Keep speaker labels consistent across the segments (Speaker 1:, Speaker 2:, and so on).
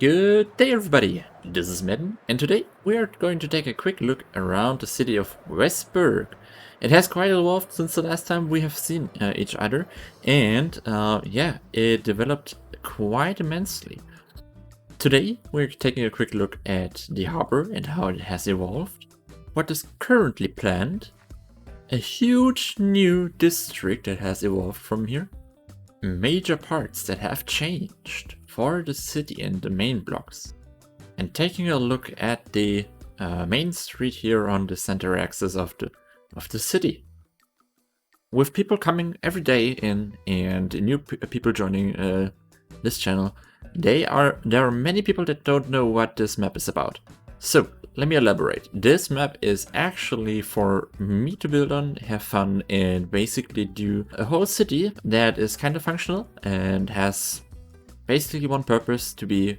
Speaker 1: Good day everybody, this is Madden, and today we are going to take a quick look around the city of Westburg. It has quite evolved since the last time we have seen each other, and yeah, it developed quite immensely. Today we're taking a quick look at the harbor and how it has evolved, what is currently planned, a huge new district that has evolved from here, major parts that have changed for the city and the main blocks, and taking a look at the main street here on the center axis of the city. With people coming every day in and new people joining this channel, there are many people that don't know what this map is about. So let me elaborate. This map is actually for me to build on, have fun, and basically do a whole city that is kind of functional and has basically one purpose to be...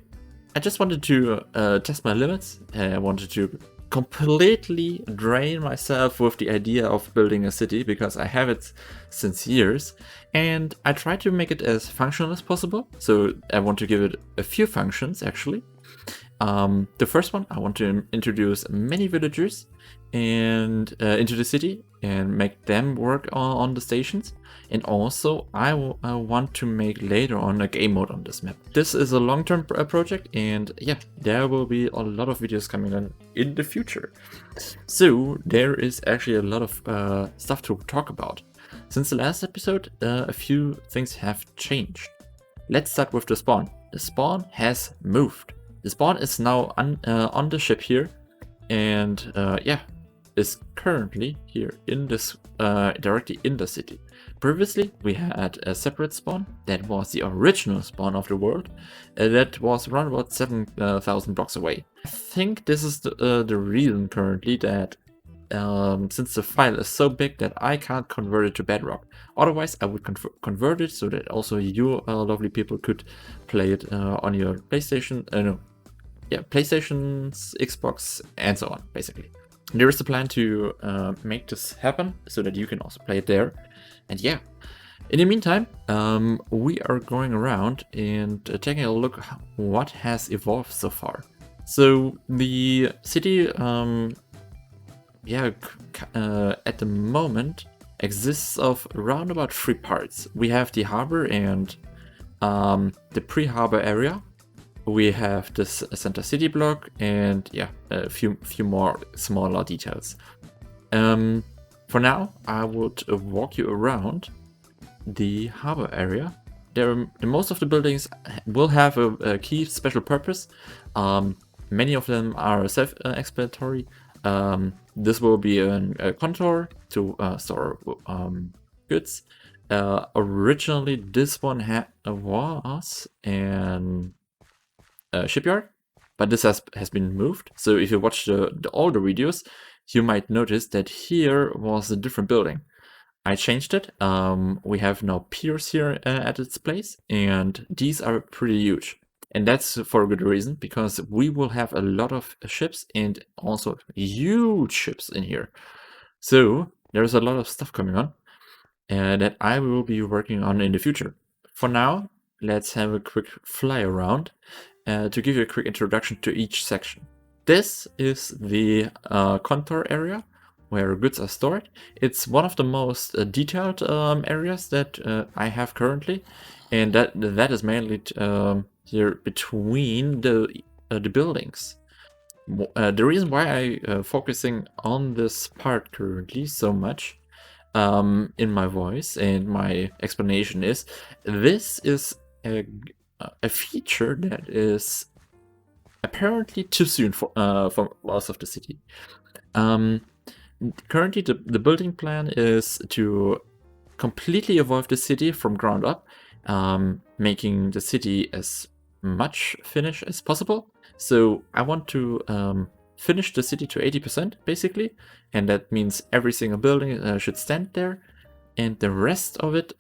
Speaker 1: I just wanted to test my limits. I wanted to completely drain myself with the idea of building a city because I have it since years, and I try to make it as functional as possible. So I want to give it a few functions actually. The first one, I want to introduce many villagers and into the city and make them work on the stations. And also I want to make later on a game mode on this map. This is a long-term project, and yeah, there will be a lot of videos coming on in the future. So there is actually a lot of stuff to talk about. Since the last episode, a few things have changed. Let's start with the spawn. The spawn has moved. The spawn is now on the ship here, and yeah, is currently here in this directly in the city. Previously, we had a separate spawn that was the original spawn of the world, that was around about 7,000 blocks away. I think this is the reason currently that since the file is so big that I can't convert it to Bedrock. Otherwise, I would convert it so that also you lovely people could play it on your PlayStation. PlayStations, Xbox, and so on, basically. There is a plan to make this happen so that you can also play it there. And yeah, in the meantime, we are going around and taking a look at what has evolved so far. So the city, at the moment exists of around about 3 parts. We have the harbor and the pre-harbor area. We have this center city block, and yeah, a few more smaller details. For now, I would walk you around the harbor area. Most of the buildings will have a key special purpose. Many of them are self-explanatory. This will be a contour to store goods. Originally, this one was an shipyard, but this has been moved. So if you watch the older videos, you might notice that here was a different building. I changed it. We have now piers here at its place, and these are pretty huge. And that's for a good reason, because we will have a lot of ships and also huge ships in here. So there's a lot of stuff coming on that I will be working on in the future. For now, let's have a quick fly around to give you a quick introduction to each section. This is the contour area where goods are stored. It's one of the most detailed areas that I have currently, and that is mainly here between the buildings. The reason why I focusing on this part currently so much in my voice and my explanation is this is a feature that is apparently too soon for most of the city. Currently, the building plan is to completely evolve the city from ground up, making the city as much finished as possible. So I want to finish the city to 80% basically, and that means every single building should stand there, and the rest of it,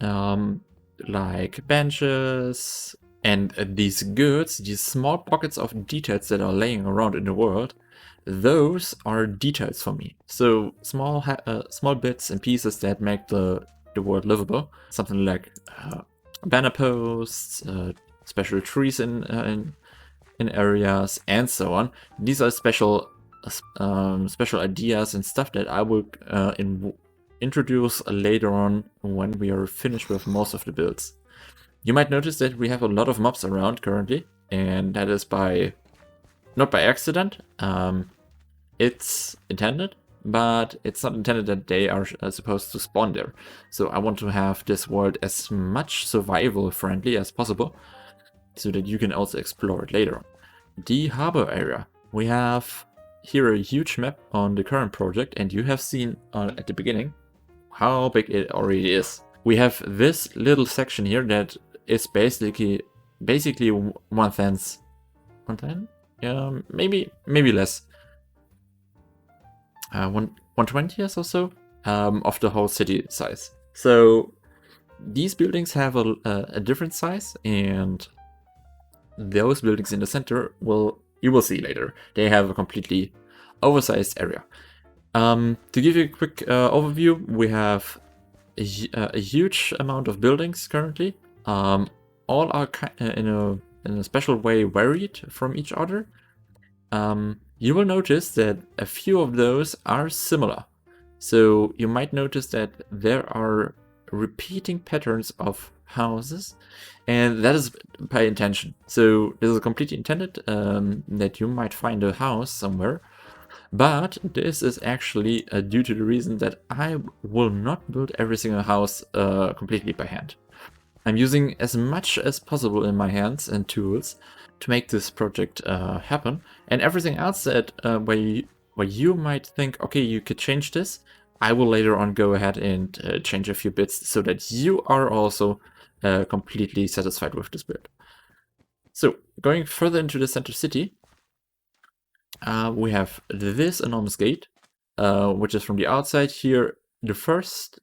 Speaker 1: like benches and these goods, these small pockets of details that are laying around in the world, those are details for me. So small bits and pieces that make the world livable. Something like banner posts, special trees in in areas, and so on. These are special ideas and stuff that I will introduce later on when we are finished with most of the builds. You might notice that we have a lot of mobs around currently, and that is not by accident. It's intended, but it's not intended that they are supposed to spawn there. So I want to have this world as much survival friendly as possible, so that you can also explore it later on. The harbor area. We have here a huge map on the current project, and you have seen at the beginning how big it already is. We have this little section here that is basically 1/10. 1/10? Yeah, maybe less. 1/20th or so of the whole city size. So these buildings have a different size, and those buildings in the center you will see later. They have a completely oversized area. To give you a quick overview, we have a huge amount of buildings currently. All are in a special way varied from each other. You will notice that a few of those are similar. So you might notice that there are repeating patterns of houses, and that is by intention. So this is completely intended that you might find a house somewhere, but this is actually due to the reason that I will not build every single house completely by hand. I'm using as much as possible in my hands and tools to make this project happen, and everything else that where you might think, okay, you could change this, I will later on go ahead and change a few bits so that you are also completely satisfied with this build. So going further into the center city, we have this enormous gate, which is from the outside here, the first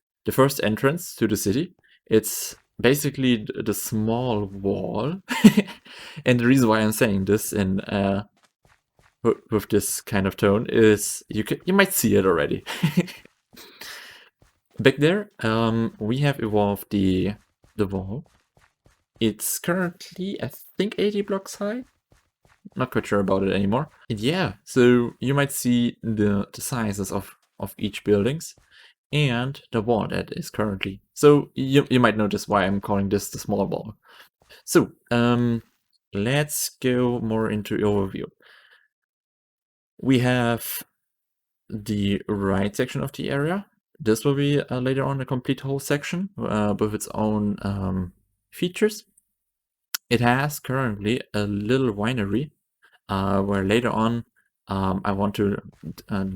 Speaker 1: entrance to the city. It's basically the small wall. And the reason why I'm saying this in with this kind of tone is you might see it already. Back there, we have evolved the wall. It's currently, I think, 80 blocks high. Not quite sure about it anymore. And yeah, so you might see the sizes of each buildings and the wall that is currently. So you might notice why I'm calling this the smaller wall. So let's go more into overview. We have the right section of the area. This will be later on a complete whole section with its own features. It has currently a little winery where later on I want to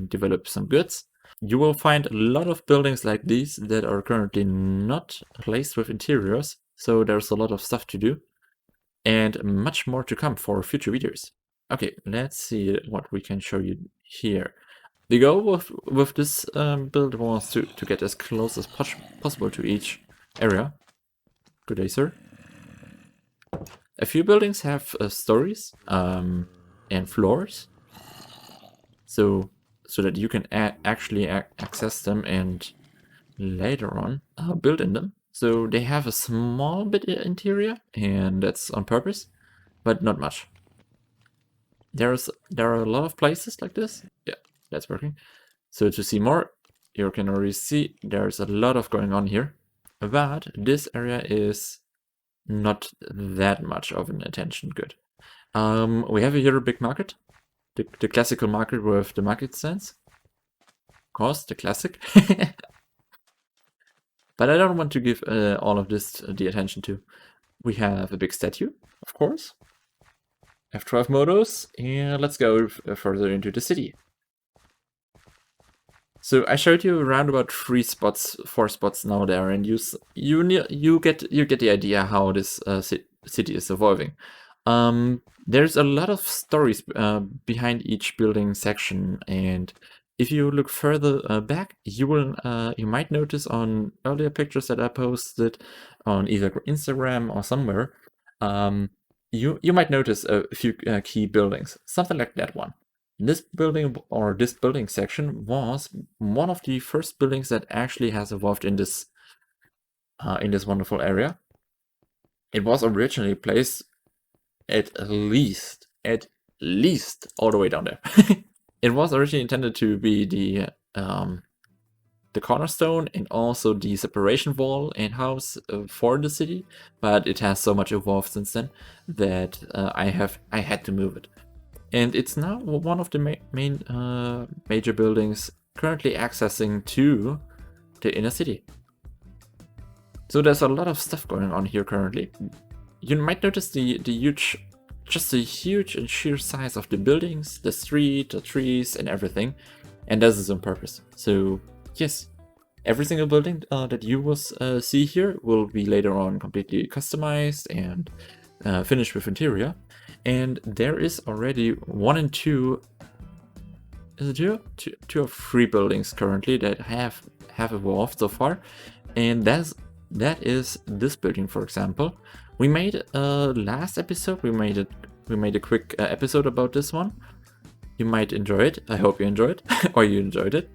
Speaker 1: develop some goods. You will find a lot of buildings like these that are currently not placed with interiors, so there's a lot of stuff to do and much more to come for future videos. Okay, let's see what we can show you here. The goal with this build was to get as close as possible to each area. Good day, sir. A few buildings have stories and floors, so that you can actually access them and later on build in them. So they have a small bit interior, and that's on purpose, but not much. There are a lot of places like this. Yeah, that's working. So to see more, you can already see there's a lot of going on here, but this area is not that much of an attention good. We have here a big market, the classical market with the market stands. Of course, the classic. But I don't want to give all of this the attention to. We have a big statue, of course. F12 motos, and let's go further into the city. So I showed you around about 4 spots now there, and you get the idea how this city is evolving. There's a lot of stories behind each building section, and if you look further back, you might notice on earlier pictures that I posted on either Instagram or somewhere, you might notice a few key buildings, something like that one. This building or this building section was one of the first buildings that actually has evolved in this wonderful area. It was originally placed at least at least all the way down there. It was originally intended to be the cornerstone and also the separation wall and house for the city, but it has so much evolved since then that I had to move it. And it's now one of the main major buildings currently accessing to the inner city. So there's a lot of stuff going on here currently. You might notice the huge and sheer size of the buildings, the street, the trees, and everything. And this is on purpose. So yes, every single building that you will see here will be later on completely customized and finished with interior. And there is already 1 and 2. Is it two or 3 buildings currently that have evolved so far, and that is this building, for example. We made last episode. We made a quick episode about this one. You might enjoy it. I hope you enjoyed or you enjoyed it.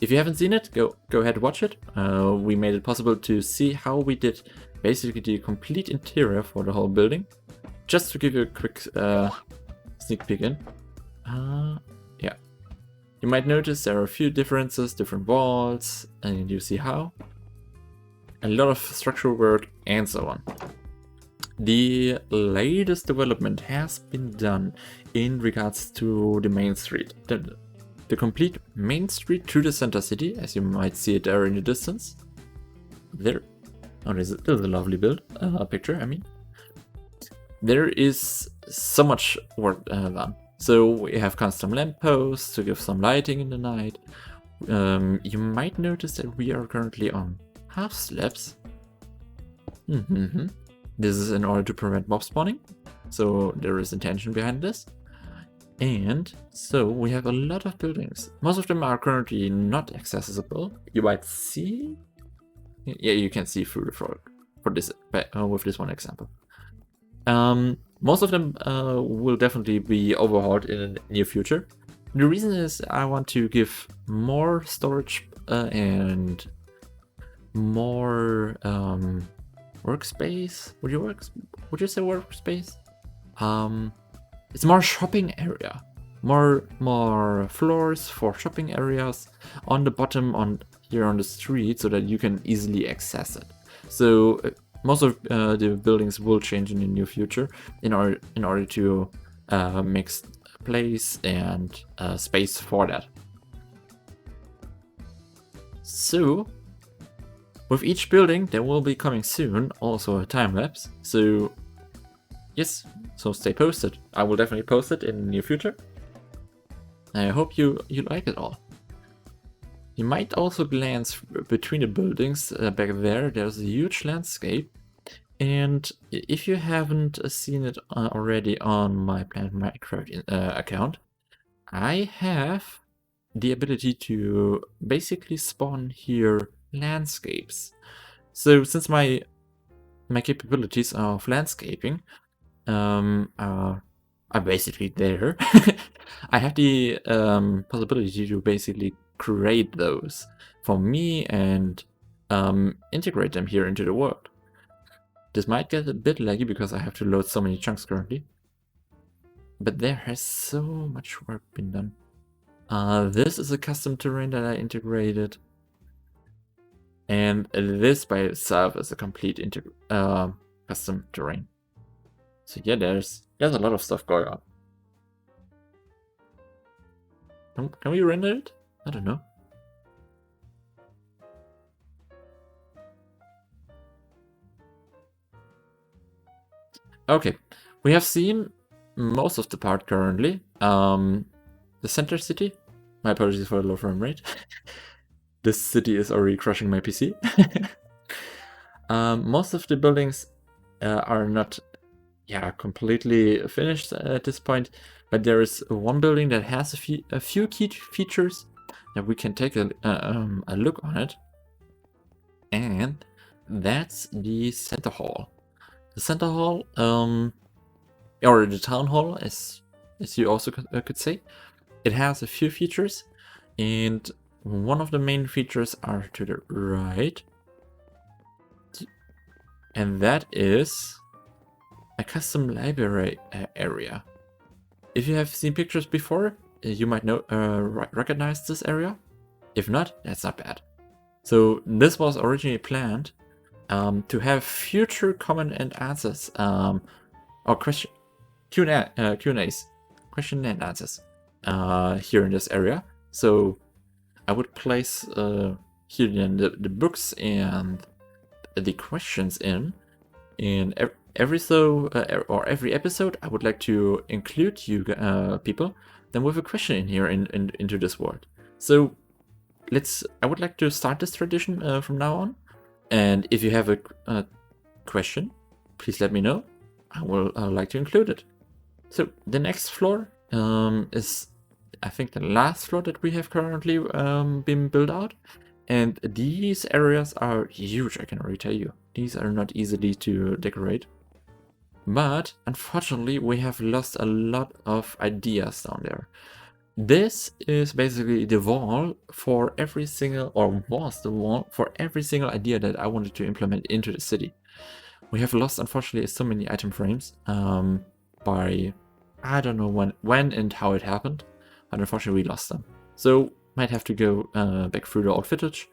Speaker 1: If you haven't seen it, go ahead and watch it. We made it possible to see how we did basically the complete interior for the whole building. Just to give you a quick sneak peek in. Yeah. You might notice there are a few differences, different walls, and you see how. A lot of structural work and so on. The latest development has been done in regards to the main street. The complete main street to the center city, as you might see it there in the distance. There. Oh, there's a lovely build, picture, I mean. There is so much work done. So we have custom lampposts to give some lighting in the night. You might notice that we are currently on half slabs. This is in order to prevent mob spawning. So there is intention behind this. And so we have a lot of buildings. Most of them are currently not accessible. You might see. Yeah, you can see through the floor for this with this one example. Most of them will definitely be overhauled in the near future. The reason is I want to give more storage and more workspace. Would you say workspace? It's more shopping area, more floors for shopping areas on the bottom here on the street, so that you can easily access it. So most of the buildings will change in the near future in order to make place and space for that. So with each building there will be coming soon also a time lapse. So yes, so stay posted. I will definitely post it in the near future. I hope you like it all. You might also glance between the buildings back there. There's a huge landscape. And if you haven't seen it already on my Planet Minecraft account, I have the ability to basically spawn here landscapes. So since my capabilities of landscaping are basically there, I have the possibility to basically create those for me and integrate them here into the world. This might get a bit laggy because I have to load so many chunks currently, but there has so much work been done. This is a custom terrain that I integrated, and this by itself is a complete custom terrain. So yeah, there's a lot of stuff going on. Can we render it? I don't know. Okay, we have seen most of the part currently. The center city. My apologies for the low frame rate. This city is already crushing my PC. Most of the buildings are not completely finished at this point, but there is one building that has a few key features that we can take a look on it, and that's the center hall. The center hall, or the town hall, as you also could say, it has a few features, and one of the main features are to the right, and that is a custom library area. If you have seen pictures before, you might know recognize this area. If not, that's not bad. So this was originally planned to have future comment and answers or question Q&As, question and answers here in this area. So I would place here then the books and the questions in, and every episode I would like to include you people then with a question in here into this world. So I would like to start this tradition from now on, and if you have a question, please let me know. I will like to include it. So the next floor is, I think, the last floor that we have currently been built out. And these areas are huge, I can already tell you. These are not easily to decorate. But unfortunately, we have lost a lot of ideas down there. This is basically the wall for every single, or was the wall for every single idea that I wanted to implement into the city. We have lost, unfortunately, so many item frames by, I don't know when and how it happened, but unfortunately we lost them. So might have to go back through the old footage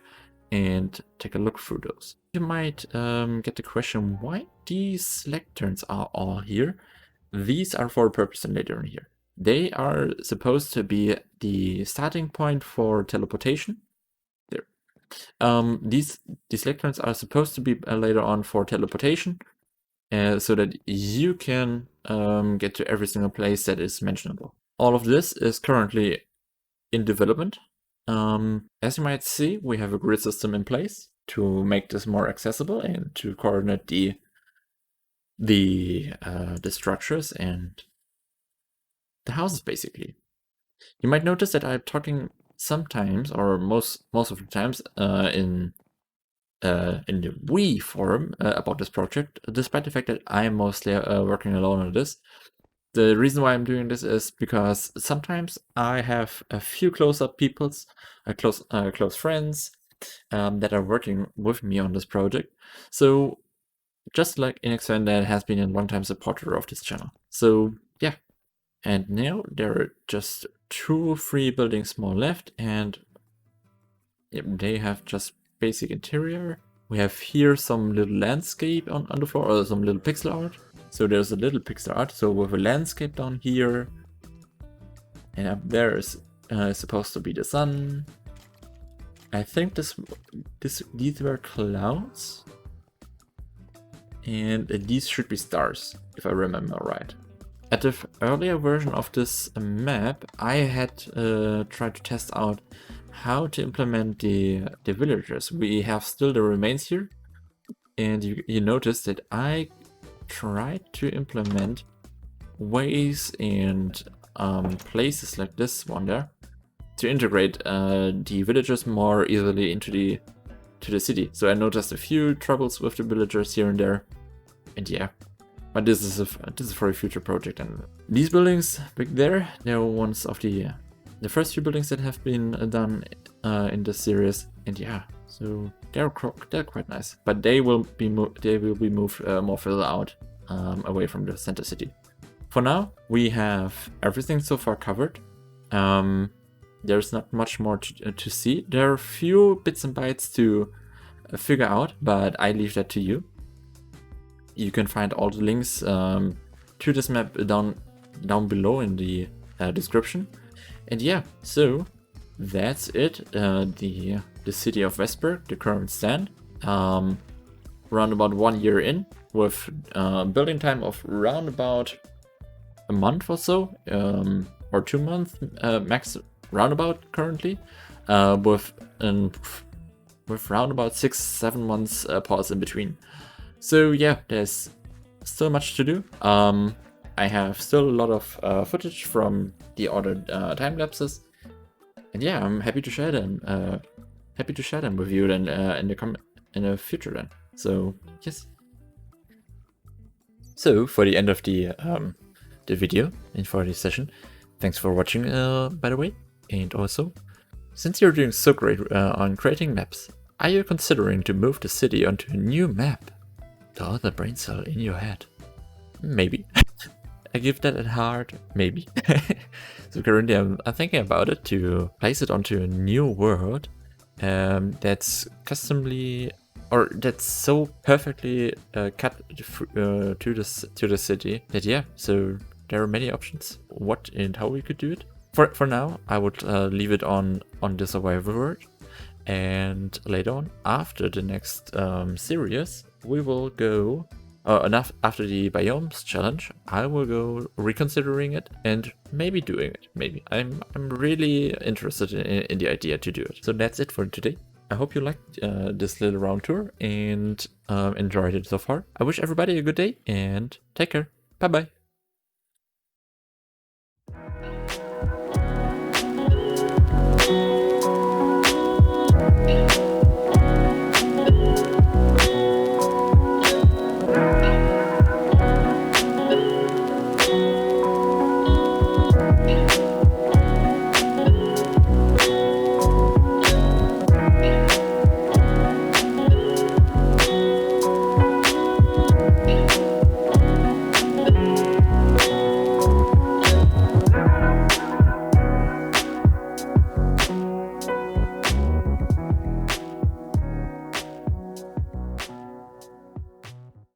Speaker 1: and take a look through those. You might get the question why these lecterns are all here. These are for a purpose and later in here. They are supposed to be the starting point for teleportation. There. These lecterns are supposed to be later on for teleportation, so that you can get to every single place that is mentionable. All of this is currently in development. As you might see, we have a grid system in place to make this more accessible and to coordinate the structures and the houses, basically. You might notice that I'm talking sometimes, or most of the times, in the we forum about this project, despite the fact that I'm mostly working alone on this. The reason why I'm doing this is because sometimes I have a few close-up peoples, close friends that are working with me on this project. So just like Inexven that has been a long-time supporter of this channel. So yeah, and now there are just 2 or 3 buildings more left, and they have just basic interior. We have here some little landscape on the floor, or some little pixel art. So there's a little pixel art, so with a landscape down here. And up there is supposed to be the sun. I think these were clouds. And these should be stars, if I remember right. At the earlier version of this map, I had tried to test out how to implement the villagers. We have still the remains here. And you notice that I tried to implement ways and places like this one there to integrate the villagers more easily into the city. So I noticed a few troubles with the villagers here and there, and yeah, but this is for a future project. And these buildings back there, they're ones of the first few buildings that have been done in this series, and yeah, so they're quite nice, but they will be moved more further out, away from the center city. For now, we have everything so far covered. There's not much more to see. There are a few bits and bytes to figure out, but I leave that to you. You can find all the links to this map down below in the description. And yeah, so that's it. The city of Westburg, the current stand. Around about 1 year in, with building time of around about a month or so, or 2 months max roundabout currently, with round about 6-7 months pause in between. So yeah, there's still much to do. I have still a lot of footage from the ordered time lapses, and yeah, I'm happy to share them. With you then in the future then. So yes. So for the end of the video and for this session, thanks for watching, by the way. And also, since you're doing so great on creating maps, are you considering to move the city onto a new map? The other brain cell in your head. Maybe. I give that a hard maybe. So currently I'm thinking about it to place it onto a new world that's customly, or that's so perfectly cut to the city that, yeah, so there are many options what and how we could do it. For now, I would leave it on the survival world, and later on, after the next series, we will go after the biomes challenge. I will go reconsidering it and maybe doing it. Maybe I'm really interested in the idea to do it. So that's it for today. I hope you liked this little round tour and enjoyed it so far. I wish everybody a good day and take care. Bye bye.